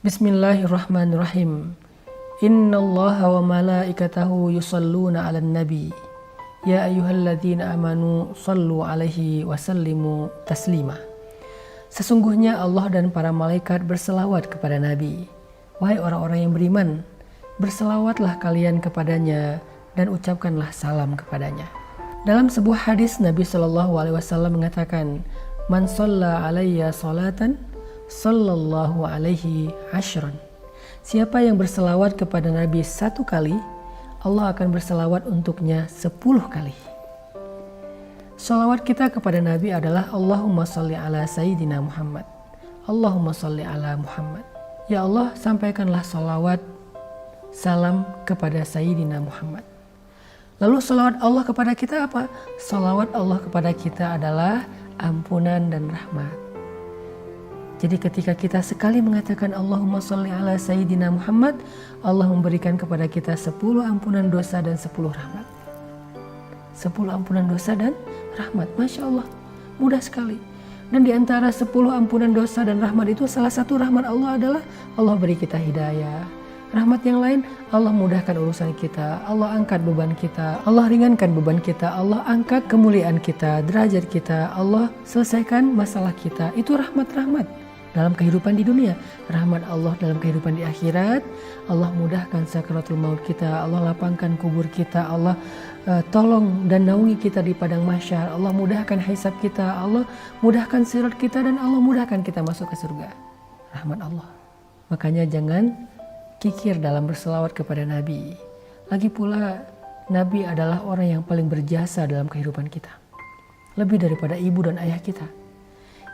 Bismillahirrahmanirrahim. Innallaha wa malaikatahu yusalluna 'alan nabi. Ya ayyuhalladzina amanu sallu 'alaihi wa sallimu taslima. Sesungguhnya Allah dan para malaikat berselawat kepada Nabi. Wahai orang-orang yang beriman, berselawatlah kalian kepadanya dan ucapkanlah salam kepadanya. Dalam sebuah hadis Nabi SAW mengatakan, "Man shalla 'alayya salatan sallallahu alaihi asyran." Siapa yang berselawat kepada Nabi 1 kali, Allah akan berselawat untuknya 10 kali. Salawat kita kepada Nabi adalah Allahumma sholli ala Sayyidina Muhammad. Allahumma sholli ala Muhammad. Ya Allah, sampaikanlah salawat, salam kepada Sayyidina Muhammad. Lalu salawat Allah kepada kita apa? Salawat Allah kepada kita adalah ampunan dan rahmat. Jadi ketika kita sekali mengatakan Allahumma sholli ala Sayyidina Muhammad, Allah memberikan kepada kita 10 ampunan dosa dan 10 rahmat. 10 ampunan dosa dan rahmat. Masya Allah, mudah sekali. Dan di antara 10 ampunan dosa dan rahmat itu salah satu rahmat Allah adalah Allah beri kita hidayah. Rahmat yang lain, Allah mudahkan urusan kita, Allah angkat beban kita, Allah ringankan beban kita, Allah angkat kemuliaan kita, derajat kita, Allah selesaikan masalah kita. Itu rahmat-rahmat dalam kehidupan di dunia, rahmat Allah dalam kehidupan di akhirat. Allah mudahkan sakaratul maut kita, Allah lapangkan kubur kita, Allah tolong dan naungi kita di padang mahsyar, Allah mudahkan hisab kita, Allah mudahkan sirat kita, dan Allah mudahkan kita masuk ke surga. Rahmat Allah. Makanya jangan kikir dalam berselawat kepada Nabi. Lagi pula Nabi adalah orang yang paling berjasa dalam kehidupan kita, lebih daripada ibu dan ayah kita.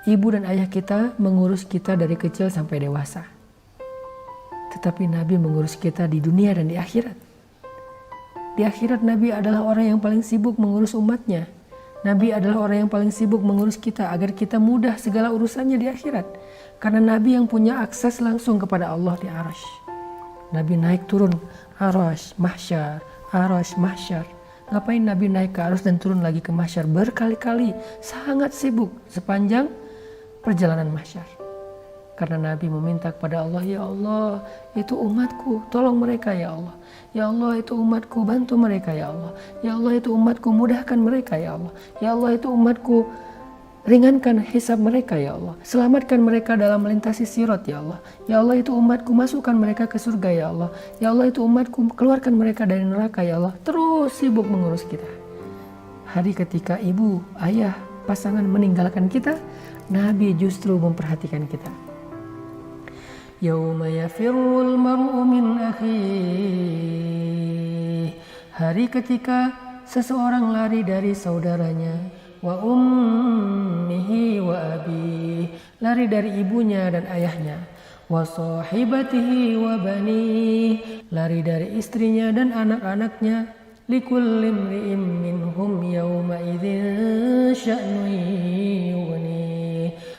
Ibu dan ayah kita mengurus kita dari kecil sampai dewasa. Tetapi Nabi mengurus kita di dunia dan di akhirat. Di akhirat Nabi adalah orang yang paling sibuk mengurus umatnya. Nabi adalah orang yang paling sibuk mengurus kita agar kita mudah segala urusannya di akhirat. Karena Nabi yang punya akses langsung kepada Allah di Arasy. Nabi naik turun Arasy, mahsyar, Arasy, mahsyar. Ngapain Nabi naik ke Arasy dan turun lagi ke mahsyar berkali-kali? Sangat sibuk sepanjang perjalanan mahsyar. Karena Nabi meminta kepada Allah, ya Allah, itu umatku, tolong mereka ya Allah. Ya Allah, itu umatku, bantu mereka ya Allah. Ya Allah, itu umatku, mudahkan mereka ya Allah. Ya Allah, itu umatku, ringankan hisab mereka ya Allah. Selamatkan mereka dalam melintasi sirat ya Allah. Ya Allah, itu umatku, masukkan mereka ke surga ya Allah. Ya Allah, itu umatku, keluarkan mereka dari neraka ya Allah. Terus sibuk mengurus kita. Hari ketika ibu, ayah, pasangan meninggalkan kita, Nabi justru memperhatikan kita. Yauma yafirrul mar'u min akhihi. Hari ketika seseorang lari dari saudaranya, wa ummihi wa abi, lari dari ibunya dan ayahnya, wa sahibatihi wa bani, lari dari istrinya dan anak-anaknya, likulli imri'in minhum yawma idzin sya'nun yughni.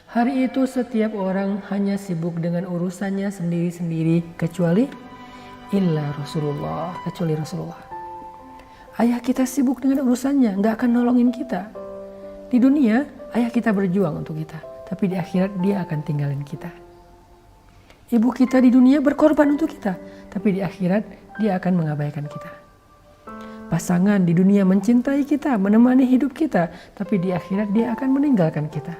Hari itu setiap orang hanya sibuk dengan urusannya sendiri-sendiri kecuali Rasulullah. Ayah kita sibuk dengan urusannya, nggak akan nolongin kita. Di dunia ayah kita berjuang untuk kita, tapi di akhirat dia akan tinggalin kita. Ibu kita di dunia berkorban untuk kita, tapi di akhirat dia akan mengabaikan kita. Pasangan di dunia mencintai kita, menemani hidup kita, tapi di akhirat dia akan meninggalkan kita.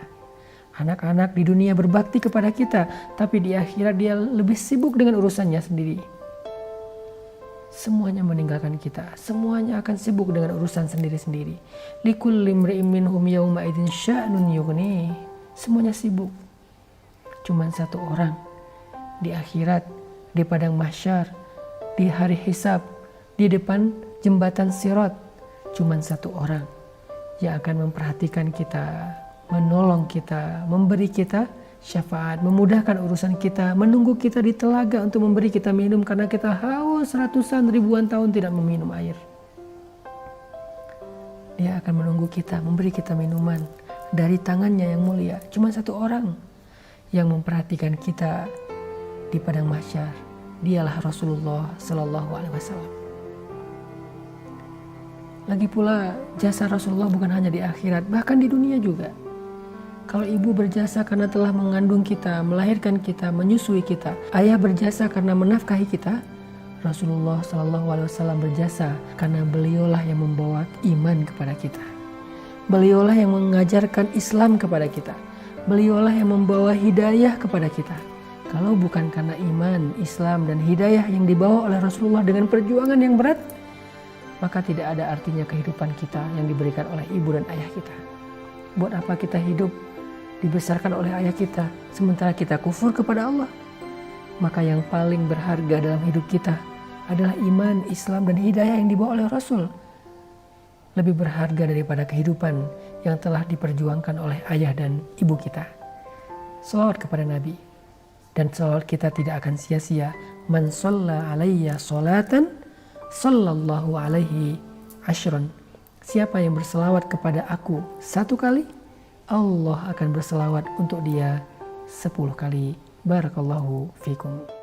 Anak-anak di dunia berbakti kepada kita, tapi di akhirat dia lebih sibuk dengan urusannya sendiri. Semuanya meninggalkan kita, semuanya akan sibuk dengan urusan sendiri-sendiri. Likulli imri'in minhum yawma idzin sya'nun yughni. Semuanya sibuk. Cuman satu orang di akhirat, di padang mahsyar, di hari hisab, di depan jembatan sirat, cuman satu orang yang akan memperhatikan kita, menolong kita, memberi kita syafaat, memudahkan urusan kita, menunggu kita di telaga untuk memberi kita minum karena kita haus ratusan ribuan tahun tidak meminum air. Dia akan menunggu kita, memberi kita minuman dari tangannya yang mulia. Cuma satu orang yang memperhatikan kita di padang mahsyar. Dialah Rasulullah Sallallahu Alaihi Wasallam. Lagi pula jasa Rasulullah bukan hanya di akhirat, bahkan di dunia juga. Kalau ibu berjasa karena telah mengandung kita, melahirkan kita, menyusui kita. Ayah berjasa karena menafkahi kita. Rasulullah SAW berjasa karena beliaulah yang membawa iman kepada kita. Beliaulah yang mengajarkan Islam kepada kita. Beliaulah yang membawa hidayah kepada kita. Kalau bukan karena iman, Islam, dan hidayah yang dibawa oleh Rasulullah dengan perjuangan yang berat, maka tidak ada artinya kehidupan kita yang diberikan oleh ibu dan ayah kita. Buat apa kita hidup dibesarkan oleh ayah kita sementara kita kufur kepada Allah? Maka yang paling berharga dalam hidup kita adalah iman, Islam, dan hidayah yang dibawa oleh Rasul. Lebih berharga daripada kehidupan yang telah diperjuangkan oleh ayah dan ibu kita. Shalawat kepada Nabi. Dan shalawat kita tidak akan sia-sia. Man shalla alayya sholatan sallallahu alaihi ashron. Siapa yang berselawat kepada aku 1 kali, Allah akan berselawat untuk dia 10 kali. Barakallahu fikum.